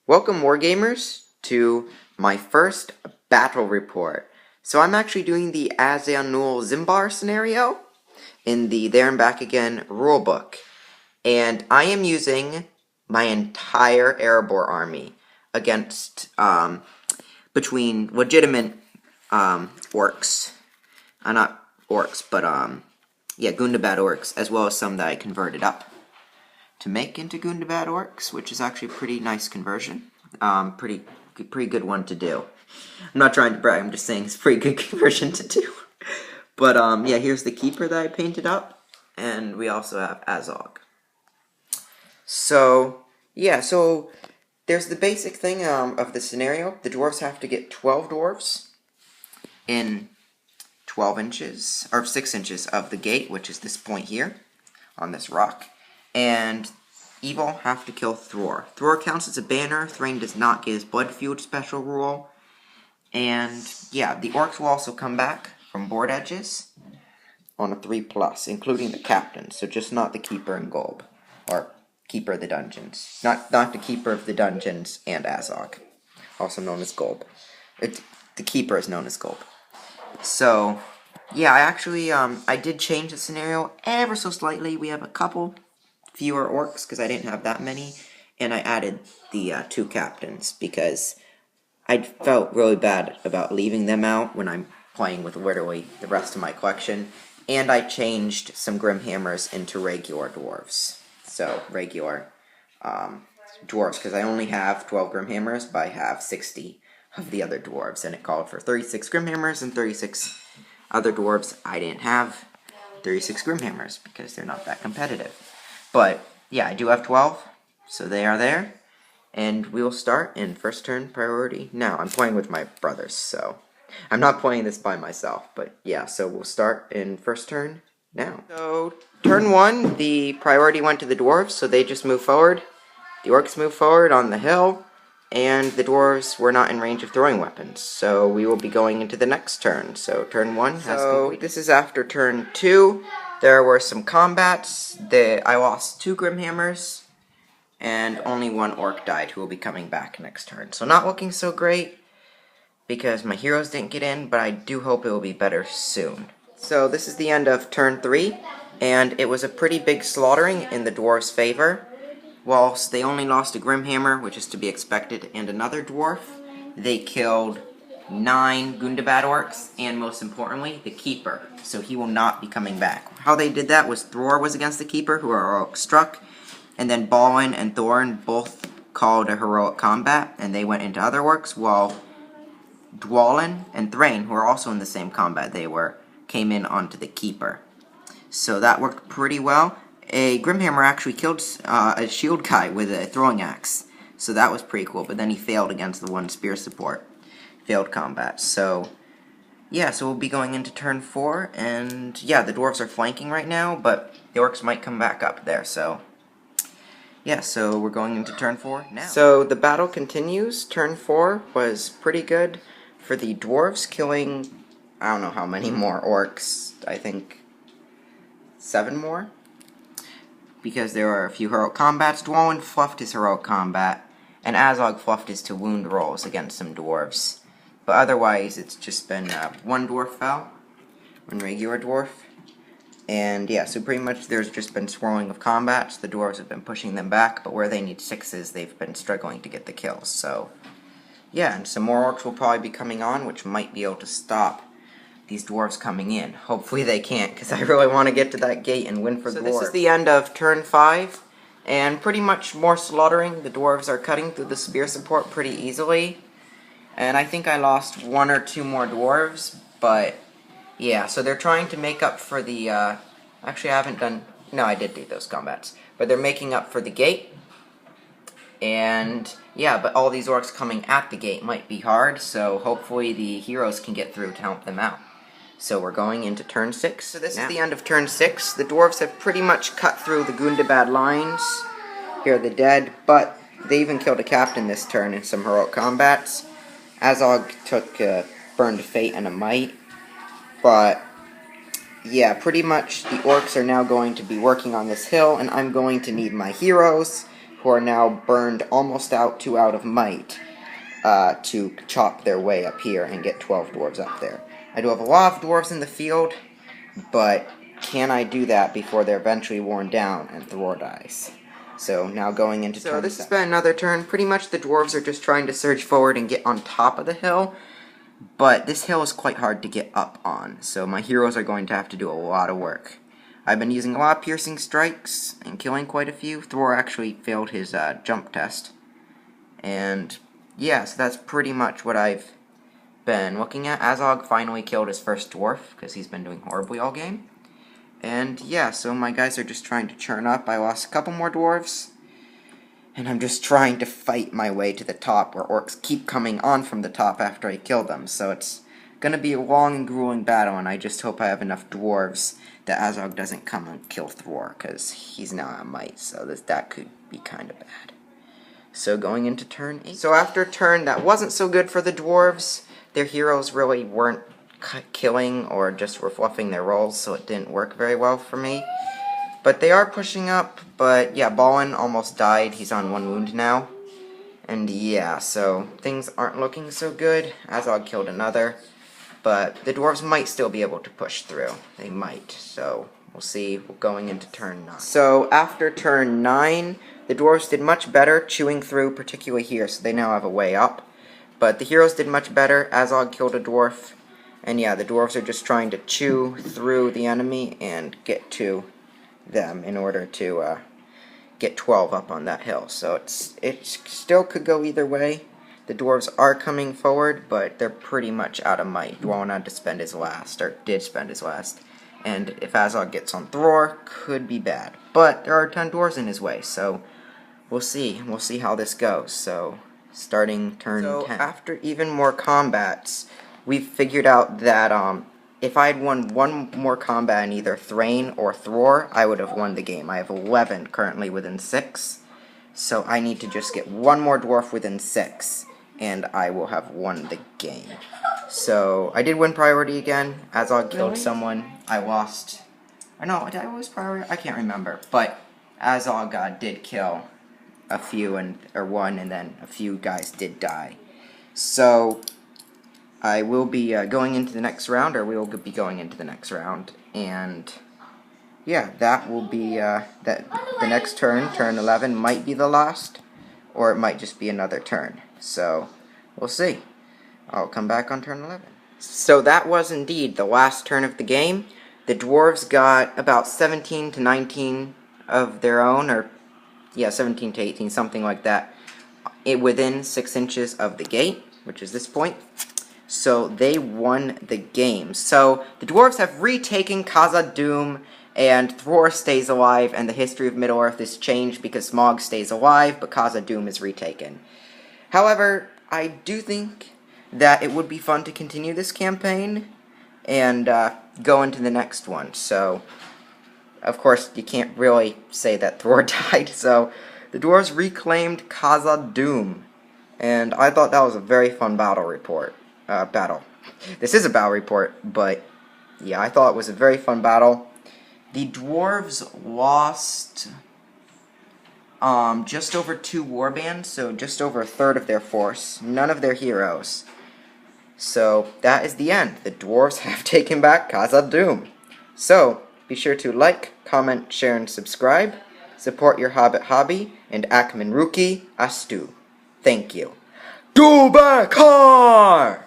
Welcome, Wargamers, to my first battle report. So I'm actually doing the Azanulzimbar scenario in the There and Back Again rulebook. And I am using my entire Erebor army against, between legitimate, orcs. Not orcs, but, Gundabad orcs, as well as some that I converted up to make into Gundabad orcs, which is actually a pretty nice conversion. Pretty good one to do. I'm not trying to brag, I'm just saying it's a pretty good conversion to do. But, here's the keeper that I painted up, and we also have Azog. So there's the basic thing of the scenario. The dwarves have to get 12 dwarves in 12 inches, or 6 inches of the gate, which is this point here, on this rock. And evil have to kill Thror. Thror counts as a banner. Thrain does not get his blood-fueled special rule. And, the orcs will also come back from board edges on a 3+, including the captain, so just not the keeper and Golb, or keeper of the dungeons. Not the keeper of the dungeons and Azog, also known as Golb. The keeper is known as Golb. So, I did change the scenario ever so slightly. We have a couple fewer orcs, because I didn't have that many, and I added the 2 captains, because I felt really bad about leaving them out when I'm playing with literally the rest of my collection, and I changed some Grimhammers into regular dwarves. So, regular dwarves, because I only have 12 Grimhammers, but I have 60 of the other dwarves, and it called for 36 Grimhammers and 36 other dwarves. I didn't have 36 Grimhammers, because they're not that competitive. But, I do have 12, so they are there, and we will start in first turn priority. Now, I'm playing with my brothers, so I'm not playing this by myself, but so we'll start in first turn now. So, turn 1, the priority went to the dwarves, so they just move forward. The orcs move forward on the hill, and the dwarves were not in range of throwing weapons, so we will be going into the next turn. So, turn 1 has completed. This is after turn 2. There were some combats. I lost 2 Grimhammers, and only 1 orc died, who will be coming back next turn. So not looking so great, because my heroes didn't get in, but I do hope it will be better soon. So this is the end of turn 3, and it was a pretty big slaughtering in the dwarves' favor. Whilst they only lost a Grimhammer, which is to be expected, and another dwarf, they killed 9 Gundabad orcs, and most importantly, the keeper. So he will not be coming back. How they did that was Thror was against the keeper, who are heroic struck, and then Balin and Thorin both called a heroic combat, and they went into other orcs, while Dwalin and Thrain, who are also in the same combat came in onto the keeper. So that worked pretty well. A Grimhammer actually killed a shield guy with a throwing axe, so that was pretty cool, but then he failed against the 1 spear support. Failed combat. So we'll be going into turn 4, and the dwarves are flanking right now, but the orcs might come back up there, so so we're going into turn 4 now. So the battle continues. Turn 4 was pretty good for the dwarves, killing, I don't know how many more orcs, I think 7 more, because there were a few heroic combats. Dwalin fluffed his heroic combat, and Azog fluffed his to wound rolls against some dwarves. But otherwise, it's just been 1 dwarf fell, 1 regular dwarf. And so pretty much there's just been swirling of combats. The dwarves have been pushing them back, but where they need 6s, they've been struggling to get the kills. So, and some more orcs will probably be coming on, which might be able to stop these dwarves coming in. Hopefully they can't, because I really want to get to that gate and win for the dwarves. So this is the end of turn 5, and pretty much more slaughtering. The dwarves are cutting through the spear support pretty easily. And I think I lost 1 or 2 more dwarves, but so they're trying to make up for the, actually I haven't done, no, I did do those combats, but they're making up for the gate, and but all these orcs coming at the gate might be hard, so hopefully the heroes can get through to help them out. So we're going into turn 6. So this is the end of turn 6. The dwarves have pretty much cut through the Gundabad lines. Here are the dead, but they even killed a captain this turn in some heroic combats. Azog took Burned Fate and a Might, but pretty much the orcs are now going to be working on this hill, and I'm going to need my heroes, who who are now burned almost out of might to chop their way up here and get 12 dwarves up there. I do have a lot of dwarves in the field, but can I do that before they're eventually worn down and Thor dies? So now going into turn 7. So this has been another turn. Pretty much the dwarves are just trying to surge forward and get on top of the hill, but this hill is quite hard to get up on, so my heroes are going to have to do a lot of work. I've been using a lot of piercing strikes and killing quite a few. Thor actually failed his jump test. And yeah, so that's pretty much what I've been looking at. Azog finally killed his first dwarf because he's been doing horribly all game. And yeah, so my guys are just trying to churn up. I lost a couple more dwarves, and I'm just trying to fight my way to the top, where orcs keep coming on from the top after I kill them. So it's gonna be a long and grueling battle, and I just hope I have enough dwarves that Azog doesn't come and kill Thor, because he's now at might, so that could be kind of bad. So going into turn 8. So after turn that wasn't so good for the dwarves, their heroes really weren't killing or just were fluffing their rolls, so it didn't work very well for me. But they are pushing up, but yeah, Balin almost died. He's on 1 wound now. And yeah, so things aren't looking so good. Azog killed another, but the dwarves might still be able to push through. They might, so we'll see going into turn 9. So after turn 9, the dwarves did much better chewing through, particularly here, so they now have a way up. But the heroes did much better. Azog killed a dwarf. And yeah, the dwarves are just trying to chew through the enemy and get to them in order to get 12 up on that hill. So it still could go either way. The dwarves are coming forward, but they're pretty much out of might. Dwalin had to spend his last, or did spend his last. And if Azog gets on Thor, could be bad. But there are 10 dwarves in his way, so we'll see. We'll see how this goes. So starting turn 10. After even more combats, we've figured out that if I had won one more combat in either Thrain or Thror, I would have won the game. I have 11 currently within 6, so I need to just get one more dwarf within 6, and I will have won the game. So I did win priority again. Azog killed someone. I lost. I know, did I lose priority? I can't remember, but Azog did kill a few, or one, and then a few guys did die. So I will be going into the next round, or we will be going into the next round, and yeah, that will be the next turn. Turn 11 might be the last, or it might just be another turn. So we'll see. I'll come back on turn 11. So that was indeed the last turn of the game. The dwarves got about 17 to 19 of their own, or yeah, 17 to 18, something like that, within 6 inches of the gate, which is this point. So they won the game. So the dwarves have retaken Khazad-dûm, and Thror stays alive, and the history of Middle-earth is changed because Smaug stays alive, but Khazad-dûm is retaken. However, I do think that it would be fun to continue this campaign and go into the next one. So, of course, you can't really say that Thror died, so the dwarves reclaimed Khazad-dûm, and I thought that was a very fun battle. This is a battle report, but yeah, I thought it was a very fun battle. The dwarves lost just over 2 warbands, so just over a third of their force. None of their heroes. So that is the end. The dwarves have taken back Khazad-dûm. So be sure to like, comment, share, and subscribe. Support your Hobbit hobby, and Akman Ruki Astu. Thank you. Dubakar!